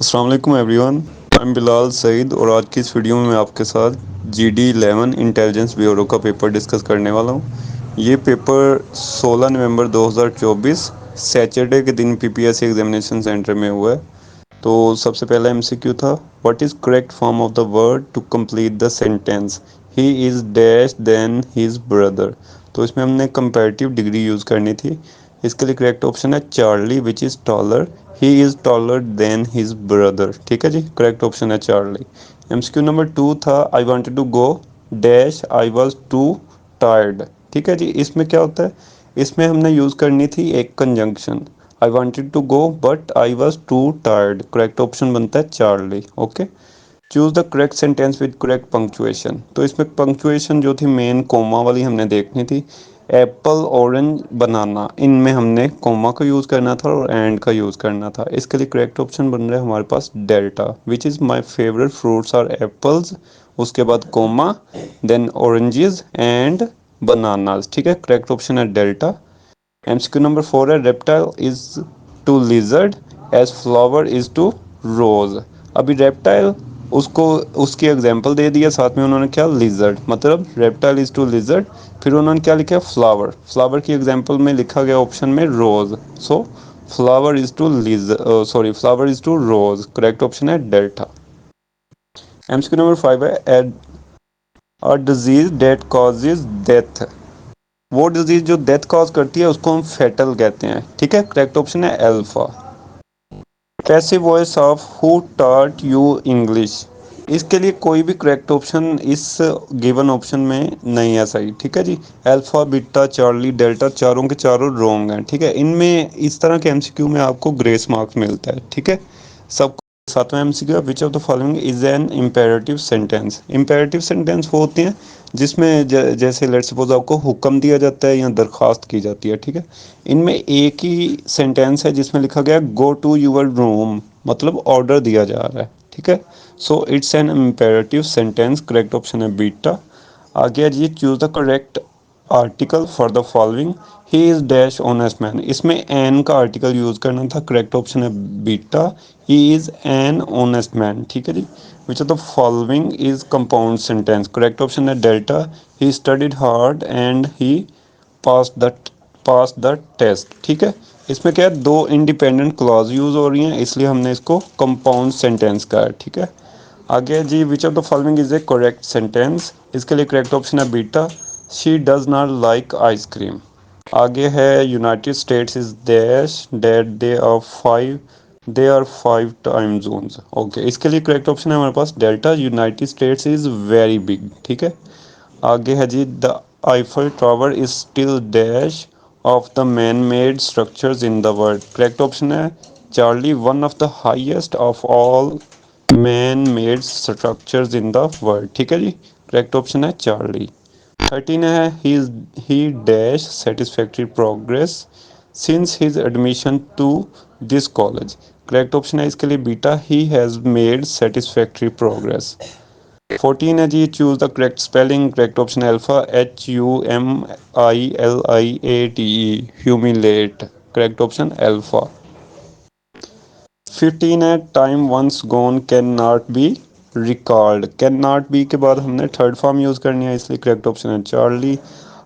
अस्सलाम वालेकुम everyone. I am Bilal Saeed और आज की इस वीडियो में मैं आपके साथ GD11 इंटेलिजेंस ब्यूरो का पेपर डिस्कस करने वाला हूँ। ये पेपर 16 नवंबर 2024 सैटरडे के दिन PPSC एग्जामिनेशन सेंटर में हुआ है। तो सबसे पहला MCQ था, what is correct form of the word to complete the sentence he is dash than his brother. तो इसमें हमने कंपैरेटिव डिग्री यूज़ करनी थी। इसके लिए करेक्ट ऑप्शन है Charlie which is taller, he is taller than his brother. ठीक है जी, करेक्ट ऑप्शन है चार्ली। MCQ नंबर 2 था, I wanted to go dash I was too tired. ठीक है जी, इसमें क्या होता है, इसमें हमने यूज़ करनी थी एक conjunction, I wanted to go but I was too tired. Correct option बनता है Charlie. Okay, choose the correct sentence with correct punctuation. तो इसमें पंक्चुएशन जो थी मेन कोमा वाली हमने देखनी थी। एप्पल, ऑरेंज, बनाना, इनमें हमने कोमा का यूज़ करना था और एंड का यूज़ करना था। इसके लिए करेक्ट ऑप्शन बन रहा है हमारे पास delta, which is my favourite fruits are apples, उसके बाद comma, then oranges and bananas. ठीक है, करेक्ट ऑप्शन है डेल्टा। MCQ नंबर 4 है, reptile is to lizard as flower is to rose. अभी रेप्टाइल उसको उसकी एग्जाम्पल दे दिया, साथ में उन्होंने क्या लिजर्ड, मतलब रेप्टाइल इज टू लिजर्ड, फिर उन्होंने क्या लिखा फ्लावर, फ्लावर की एग्जाम्पल में लिखा गया ऑप्शन में rose. So flower is to sorry flower is to rose. Correct option है डेल्टा। MCQ नंबर 5 है, a disease that causes death. वो डिजीज जो डेथ कॉज करती है उसको हम फेटल कहते हैं। ठीक है, करेक्ट ऑप्शन है alpha. Passive voice of who taught you English. इसके लिए कोई भी करेक्ट ऑप्शन इस गिवन ऑप्शन में नहीं है सही। ठीक है जी, अल्फा, बीटा, चार्ली, डेल्टा, चारों के चारों रॉन्ग हैं। ठीक है, इनमें इस तरह के MCQ में आपको ग्रेस मार्क्स मिलता है। ठीक है, सब। सातवां MCQ, which of the following is an imperative sentence. Imperative sentence वो होते हैं जिसमें जैसे लेट्स सपोज आपको हुक्म दिया जाता है या दरख्वास्त की जाती है। ठीक है, इनमें एक ही सेंटेंस है जिसमें लिखा गया गो टू यूर रूम, मतलब ऑर्डर दिया जा रहा है। ठीक है, so it's an imperative sentence. Correct option है बीटा। आगे जी, choose the correct article for the following, he is dash honest man. इसमें एन का आर्टिकल यूज करना था। करेक्ट ऑप्शन है beta, he is an honest man. ठीक है जी, which of the following is compound sentence. Correct option है delta, he studied hard and he pass the pass the test. ठीक है, इसमें क्या है, दो इंडिपेंडेंट क्लॉज यूज हो रही हैं, इसलिए हमने इसको कंपाउंड सेंटेंस का है। ठीक है, आगे जी, which of the following is a correct sentence. इसके लिए करेक्ट ऑप्शन है beta, she does not like ice cream. आगे है, United States is dash that they are 5 time zones. Okay, इसके लिए करेक्ट ऑप्शन है हमारे पास delta, United States is very big. ठीक है, आगे है जी, the Eiffel Tower is still dash of the man made structures in the world. Correct option है Charlie, one of the highest of all man made structures in the world. ठीक है जी, correct option है Charlie. 13 है, he dash satisfactory progress since his admission to this college. Correct option है इसके लिए beta, he has made satisfactory progress. 14 है जी, choose the correct spelling. Correct option है alpha, HUMILIATE, humiliate. Correct option alpha. 15 है, time once gone can not be recalled. Can not B के बाद हमने थर्ड फॉर्म यूज़ करनी है, इसलिए करेक्ट ऑप्शन है चार्ली।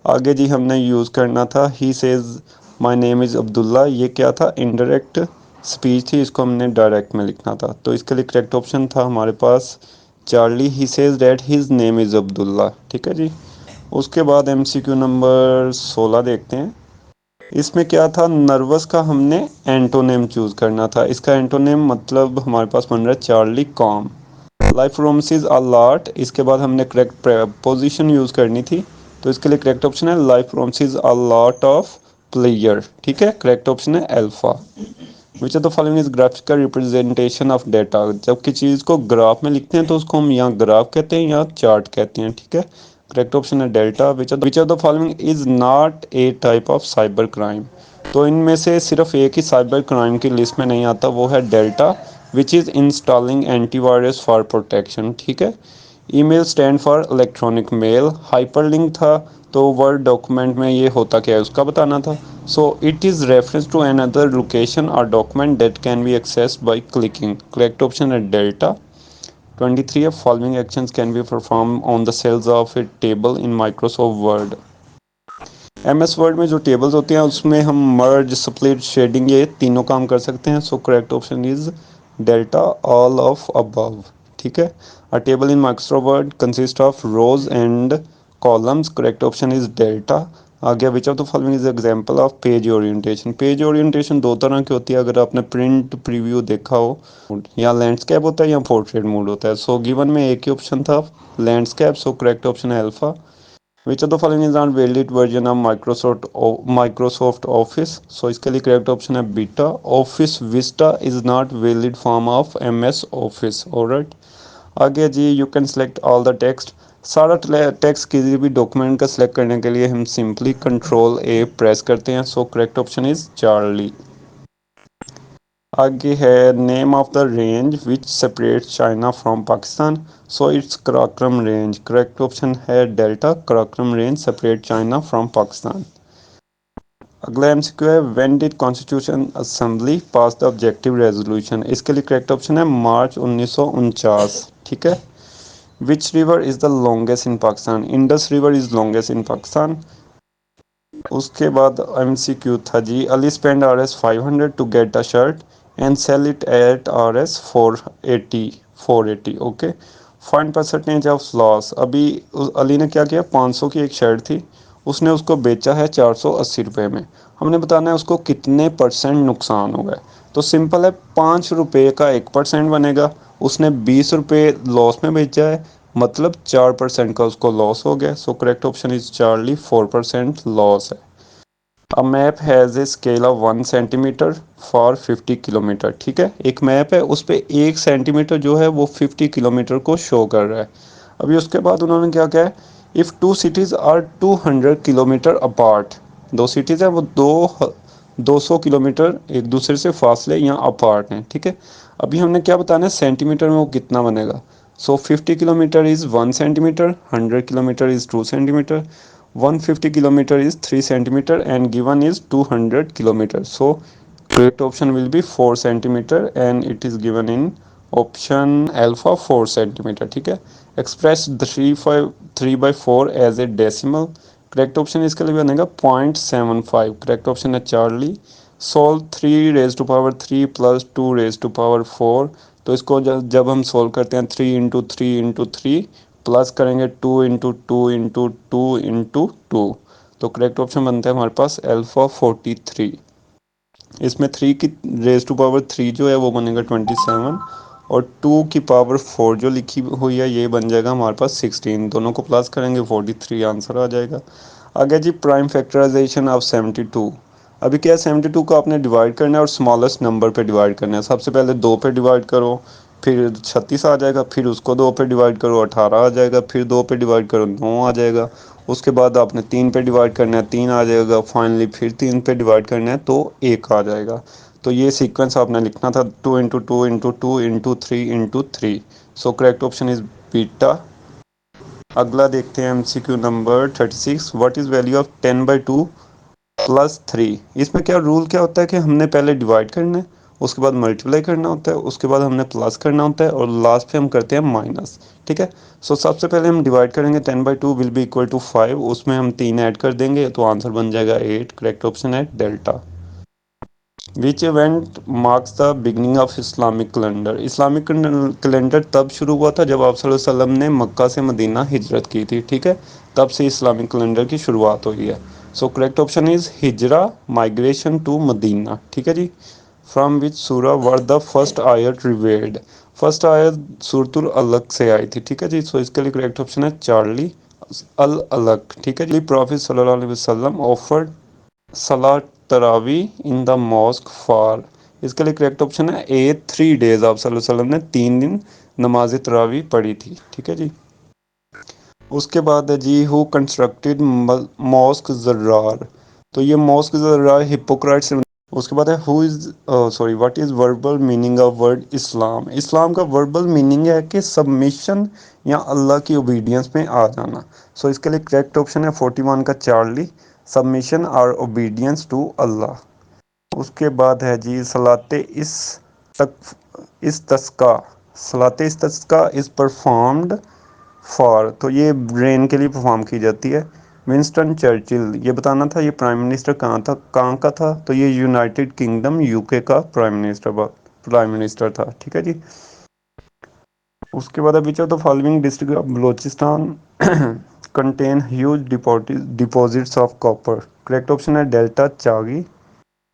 आगे जी, हमने यूज़ करना था he says my name is Abdullah. ये क्या था, इनडायरेक्ट स्पीच थी, इसको हमने डायरेक्ट में लिखना था। तो इसके लिए करेक्ट ऑप्शन था हमारे पास Charlie, he says that his name is Abdullah. ठीक है जी, उसके बाद MCQ नंबर 16 देखते हैं। इसमें क्या था, नर्वस का हमने एंटोनेम चूज करना था। इसका एंटोनेम मतलब हमारे पास बन रहा है चार्ली, कॉम। लाइफ रोमसिस अ लॉट, इसके बाद हमने करेक्ट पोजीशन यूज करनी थी। तो इसके लिए करेक्ट ऑप्शन है लाइफ रोमसिस अ लॉट ऑफ प्लेयर। ठीक है, करेक्ट ऑप्शन है alpha. Which of the following is graphical representation of data. जब किसी चीज़ को ग्राफ में लिखते हैं तो उसको हम यहाँ ग्राफ कहते हैं या चार्ट कहते हैं। ठीक है, करेक्ट ऑप्शन है delta. Which of the following is not a type of cyber crime. तो इनमें से सिर्फ एक ही साइबर क्राइम की लिस्ट में नहीं आता, वो है delta, which is installing antivirus for protection. ठीक है, email stand for electronic mail. Hyperlink था तो वर्ड डॉक्यूमेंट में ये होता क्या है उसका बताना था। So it is reference to an other location और document that can be accessed by clicking. Correct option है डेल्टा। 23 है following actions can be performed on the cells of a table in Microsoft Word. MS Word में जो tables होती हैं उसमें हम मर्ज, split, shading ये तीनों काम कर सकते हैं। So correct option is delta, all of above. ठीक है। A table in Microsoft Word consist of rows and columns. Correct option is delta. आ गया which of the following is example of page orientation. Page orientation दो तरह की होती है, अगर आपने प्रिंट प्रीव्यू देखा हो, या लैंडस्केप होता है या पोर्ट्रेट मोड होता है। सो गिवन में एक ही ऑप्शन था लैंडस्केप। सो करेक्ट ऑप्शन है alpha. Which of the following is not valid version of Microsoft Office. So इसके लिए करेक्ट ऑप्शन है beta. Office Vista is not valid form of MS Office. Alright. आगे जी you can select all the text. सारा text किसी भी document का select करने के लिए हम सिंपली कंट्रोल A प्रेस करते हैं। So correct option is Charlie. आगे है name of the range which separate China from Pakistan. So it's Karakoram range. Correct option है delta. Karakoram range separate China from Pakistan. अगला MCQ है when did constitution assembly pass the objective resolution. इसके लिए correct option है March 1949। ठीक है। Which river is the longest in Pakistan. Indus river is longest in Pakistan. उसके बाद MCQ था जी Ali spend Rs 500 to get a shirt and sell it at Rs 480। Okay. Find percentage of loss. अभी अली ने क्या किया, 500 की एक शर्ट थी, उसने उसको बेचा है 480 रुपये में। हमने बताना है उसको कितने परसेंट नुकसान हो गए। तो सिंपल है, 5 रुपये का 1% बनेगा। उसने 20 रुपये लॉस में बेचा है, मतलब 4% का उसको लॉस हो गया। So correct option is Charlie, 4% loss है। A map has a scale of 1 centimetre for 50 kilometre. ठीक है। एक मैप है उस पर 1 सेंटीमीटर जो है वो 50 किलोमीटर को शो कर रहा है। अभी उसके बाद उन्होंने क्या कहा है, if two cities are 200 kilometre apart. दो सिटीज़ हैं वो 200 किलोमीटर एक दूसरे से फासले या अपार्ट हैं। ठीक है। अभी हमने क्या बताना है, सेंटीमीटर में वो कितना बनेगा। सो 50 kilometre is 1 centimetre, 100 kilometre is 2 centimetre, 150 kilometer is 3 centimeter and given is 200 kilometer. So correct option will be 4 centimeter and it is given in option alpha 4 centimeter. ठीक है। express 3/4 as a decimal. Correct option इसके लिए बनेगा 0.75। Correct option है Charlie. Solve 3 raised to power 3 plus 2 raised to power 4। तो इसको जब हम सोल्व करते हैं 3 × 3 × 3 प्लस करेंगे 2 × 2 × 2 × 2, तो करेक्ट ऑप्शन बनता है हमारे पास अल्फा 43। इसमें 3 की रेज टू पावर 3 जो है वो बनेगा 27 और 2 की पावर 4 जो लिखी हुई है ये बन जाएगा हमारे पास 16। दोनों को प्लस करेंगे 43 आंसर आ जाएगा। आगे जी प्राइम फैक्टराइजेशन ऑफ 72। अभी क्या है, 72 को आपने डिवाइड करना है और स्मॉलेस्ट नंबर पे डिवाइड करना है। सबसे पहले 2 पे डिवाइड करो, फिर 36 आ जाएगा, फिर उसको 2 पे डिवाइड करो 18 आ जाएगा, फिर 2 पे डिवाइड करो 9 आ जाएगा। उसके बाद आपने 3 पे डिवाइड करना है 3 आ जाएगा, फाइनली फिर 3 पे डिवाइड करना है तो 1 आ जाएगा। तो ये सीक्वेंस आपने लिखना था 2 × 2 × 2 × 2 × 3। सो करेक्ट ऑप्शन इज बीटा। अगला देखते हैं MCQ number 36। What is value of 10/2 plus 3। इसमें क्या रूल क्या होता है कि हमने पहले डिवाइड करना है, उसके बाद मल्टीप्लाई करना होता है, उसके बाद हमने प्लस करना होता है और लास्ट पे हम करते हैं माइनस। ठीक है। सो सबसे पहले हम डिवाइड करेंगे 10/2 विल बी इक्वल टू 5, उसमें हम 3 ऐड कर देंगे तो आंसर बन जाएगा 8। करेक्ट ऑप्शन है delta. Which event marks the beginning of Islamic calendar. Islamic calendar तब शुरू हुआ था जब आप सल्लल्लाहु अलैहि वसल्लम ने मक्का से मदीना हिजरत की थी। ठीक है। तब से इस्लामिक कैलेंडर की शुरुआत हुई है। सो करेक्ट ऑप्शन इज हिजरा, माइग्रेशन टू मदीना। ठीक है जी। फ्रॉम विच सूरा वर द फर्स्ट आयत रिवेल्ड। फर्स्ट आयत सूरतुल अलग से आई थी। ठीक है जी। सो इसके लिए करेक्ट ऑप्शन है चार्ली, अल अलग। ठीक है जी। प्रॉफिट सल्लल्लाहु अलैहि वसल्लम offered Salat तरावी in the mosque for. इसके लिए करेक्ट ऑप्शन है ए 3 days। आप सल्लल्लाहु अलैहि वसल्लम ने 3 दिन नमाज तरावी पढ़ी थी। ठीक है जी। उसके बाद है जी हु कंस्ट्रक्टेड मॉस्क जर्रार। तो ये मॉस्क जर्रार हिप्पोक्राट से उसके बाद है who is sorry what is verbal meaning of word Islam. Islam का वर्बल मीनिंग है कि सबमिशन या अल्लाह की ओबीडियंस में आ जाना। सो इसके लिए करेक्ट ऑप्शन है 41 का चार्ली, सबमिशन और ओबीडियंस टू अल्लाह। उसके बाद है जी सलाते तक इस तस्का, सलाते इस तस्का इज़ परफॉर्म्ड फॉर, तो ये ब्रेन के लिए परफॉर्म की जाती है। विंस्टन चर्चिल, ये बताना था ये प्राइम मिनिस्टर कहाँ का था, तो ये यूनाइटेड किंगडम यूके का प्राइम मिनिस्टर था, ठीक है जी। उसके बाद which of the following district of Balochistan contain huge deposits of copper. Correct option है delta Chagai.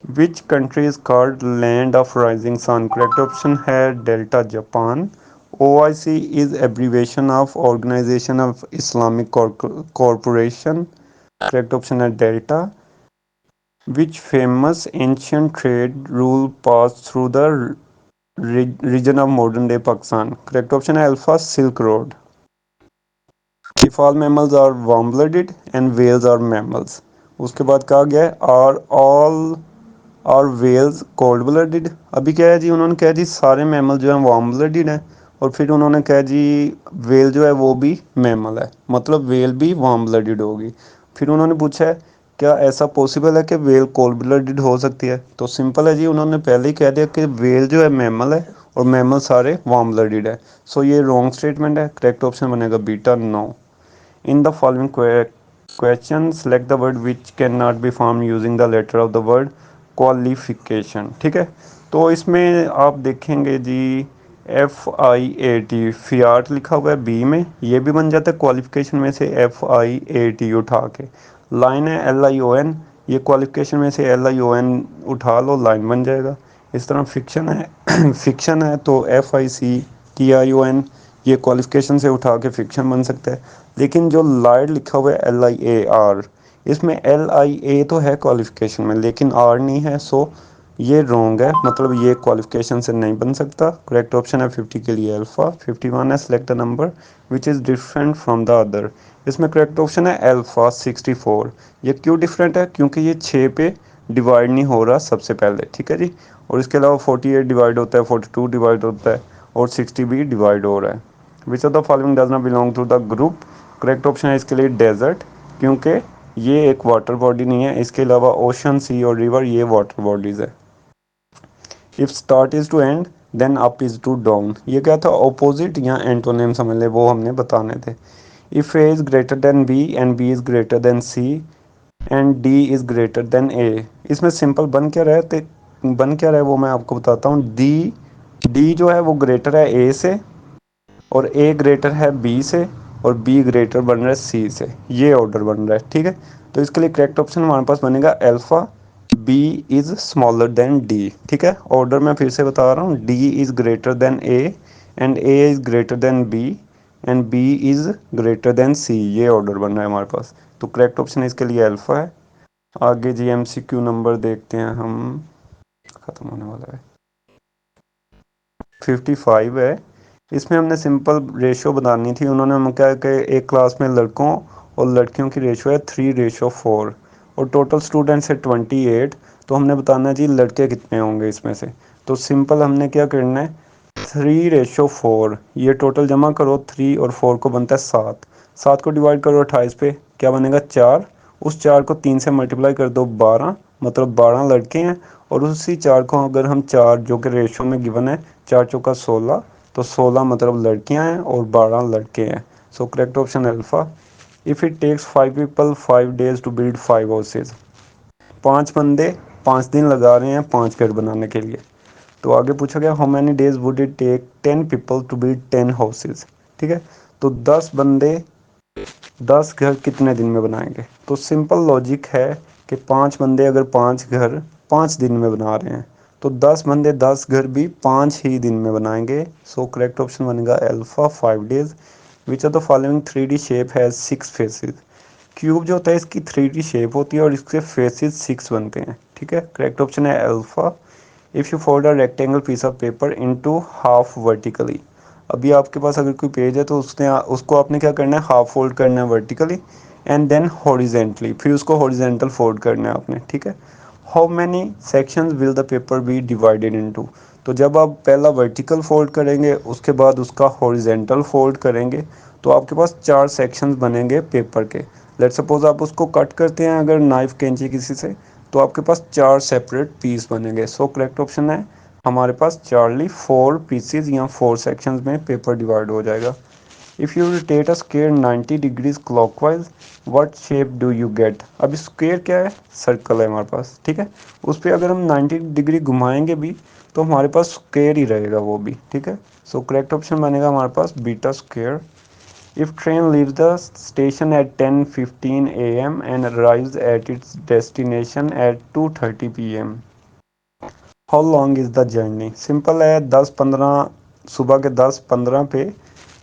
Which country is called land of rising sun. Correct option है delta Japan. OIC is abbreviation of Organization of Islamic Corporation. Correct option है delta. Which famous ancient trade rule passed through the region of modern day Pakistan? Correct option है alpha silk road. If all mammals are warm-blooded and whales are mammals. उसके बाद कहा गया है are all और Wales cold blooded. अभी क्या है जी, उन्होंने कहा जी सारे मैमल जो हैं वार्म ब्लडेड हैं, और फिर उन्होंने कहा जी वेल जो है वो भी मैमल है, मतलब वेल भी वार्म ब्लडेड होगी। फिर उन्होंने पूछा है क्या ऐसा पॉसिबल है कि वेल कोल्ड ब्लडेड हो सकती है, तो सिंपल है जी, उन्होंने पहले ही कह दिया कि वेल जो है मैमल है और मैमल सारे वार्म ब्लडेड है। सो ये रॉन्ग स्टेटमेंट है, करेक्ट ऑप्शन बनेगा beta 9। In the following question, select the word which cannot be formed using the letter of the word qualification। ठीक है, तो इसमें आप देखेंगे जी FIAT फियाट लिखा हुआ है बी में, ये भी बन जाता है क्वालिफिकेशन में से FIAT उठा के। लाइन है LION, ये क्वालिफिकेशन में से LION उठा लो, लाइन बन जाएगा। इस तरह फिक्शन है फिक्शन है तो FICTION, ये क्वालिफिकेशन से उठा के फिक्शन बन सकता है। लेकिन जो लाइड लिखा हुआ है LIAR, इसमें LIA तो है क्वालिफिकेशन में लेकिन R नहीं है, सो ये रॉन्ग है, मतलब ये क्वालिफिकेशन से नहीं बन सकता। करेक्ट ऑप्शन है 50 के लिए अल्फ़ा। 51 है select the number which is different from the other. इसमें करेक्ट ऑप्शन है अल्फ़ा 64। ये क्यों डिफरेंट है, क्योंकि ये 6 पे डिवाइड नहीं हो रहा सबसे पहले, ठीक है जी। और इसके अलावा 48 डिवाइड होता है, 42 डिवाइड होता है, और 60 भी डिवाइड हो रहा है। Which of the following does not belong to the group. Correct option है इसके लिए डेजर्ट, क्योंकि ये एक वाटर बॉडी नहीं है। इसके अलावा ओशन, सी और रिवर ये वाटर बॉडीज़ है। If start is to end then up is to down, ये क्या था, ऑपोजिट या एंटोनिम समझ ले, वो हमने बताने थे। If A is greater than B and B is greater than C and D is greater than A, इसमें सिंपल बन क्या रहा है, बन क्या रहा है वो मैं आपको बताता हूँ। डी जो है वो ग्रेटर है ए से, और ए ग्रेटर है बी से, और बी ग्रेटर बन रहा है सी से, ये ऑर्डर बन रहा है, ठीक है। तो इसके लिए करेक्ट ऑप्शन हमारे पास बनेगा alpha B is smaller than D, ठीक है। ऑर्डर मैं फिर से बता रहा हूँ, D is greater than A and A is greater than B and B is greater than C, ये ऑर्डर बन रहा है हमारे पास। तो करेक्ट ऑप्शन इसके लिए अल्फ़ा है। आगे जी MCQ नंबर देखते हैं हम, ख़त्म होने वाला है। 55 है, इसमें हमने सिंपल रेशो बनानी थी। उन्होंने हम क्या कि एक क्लास में लड़कों और लड़कियों की रेशो है 3:4 और टोटल स्टूडेंट्स है 28। तो हमने बताना है जी लड़के कितने होंगे इसमें से। तो सिंपल हमने क्या करना है, 3:4, ये टोटल जमा करो, 3 और 4 को बनता है 7, 7 को डिवाइड करो 28 पे, क्या बनेगा 4। उस 4 को 3 से मल्टीप्लाई कर दो 12, मतलब 12 लड़के हैं। और उसी 4 को अगर हम 4 जो कि रेशो में गिवन है, 4 चौका 16, तो 16 मतलब लड़कियां हैं और 12 लड़के हैं। So correct option alpha. If it takes 5 people 5 days to build 5 houses, 5 बंदे 5 दिन लगा रहे हैं 5 घर बनाने के लिए। तो आगे पूछा गया how many days would it take 10 people to build 10 houses, ठीक है। तो 10 बंदे 10 घर कितने दिन में बनाएंगे, तो सिंपल लॉजिक है कि 5 बंदे अगर 5 घर 5 दिन में बना रहे हैं, तो 10 बंदे 10 घर भी 5 ही दिन में बनाएंगे। सो करेक्ट ऑप्शन बनेगा alpha 5 days. Which of the following 3D shape has 6 faces. Cube जो होता है इसकी 3D शेप होती है और इसके फेसेस 6 बनते हैं, ठीक है। करेक्ट ऑप्शन है alpha. If you fold a rectangle piece of paper into half vertically, अभी आपके पास अगर कोई पेज है तो उसको आपने क्या करना है, हाफ फोल्ड करना है वर्टिकली एंड देन हॉरिजेंटली, फिर उसको हॉरिजेंटल फोल्ड करना है आपने, ठीक है। How many sections will the paper be divided into. तो जब आप पहला वर्टिकल फोल्ड करेंगे उसके बाद उसका हॉरिजेंटल फोल्ड करेंगे तो आपके पास 4 सेक्शंस बनेंगे पेपर के। लेट सपोज आप उसको कट करते हैं अगर नाइफ कैंची किसी से, तो आपके पास 4 सेपरेट पीस बनेंगे। सो करेक्ट ऑप्शन है हमारे पास चार्ली 4 पीसेज या 4 सेक्शंस में पेपर डिवाइड हो जाएगा। If you rotate a square 90 degrees clockwise what shape do you get. अब स्क्वायर क्या है, सर्कल है हमारे पास, ठीक है। उस पर अगर हम 90 डिग्री घुमाएंगे भी तो हमारे पास स्क्वायर ही रहेगा वो भी, ठीक है। सो करेक्ट ऑप्शन बनेगा हमारे पास beta square. If train leaves the station at 10:15 AM and arrives at its destination at 2:30 PM, how long is the journey. Simple है, 10:15 सुबह के 10:15 पे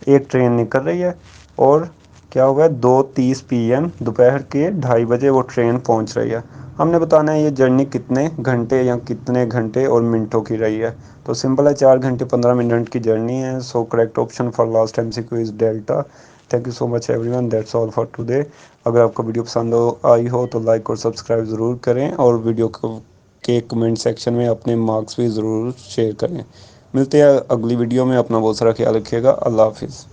एक ट्रेन निकल रही है और क्या हुआ है 2:30 PM दोपहर के 2:30 वो ट्रेन पहुंच रही है। हमने बताना है ये जर्नी कितने घंटे या कितने घंटे और मिनटों की रही है। तो सिंपल है 4 घंटे 15 मिनट की जर्नी है। So correct option for last MCQ is delta. Thank you so much everyone, that's all for today. अगर आपको वीडियो पसंद आई हो तो लाइक और सब्सक्राइब ज़रूर करें और वीडियो को के कमेंट सेक्शन में अपने मार्क्स भी ज़रूर शेयर करें। मिलते हैं अगली वीडियो में, अपना बहुत सारा ख्याल रखिएगा। अल्लाह हाफिज़।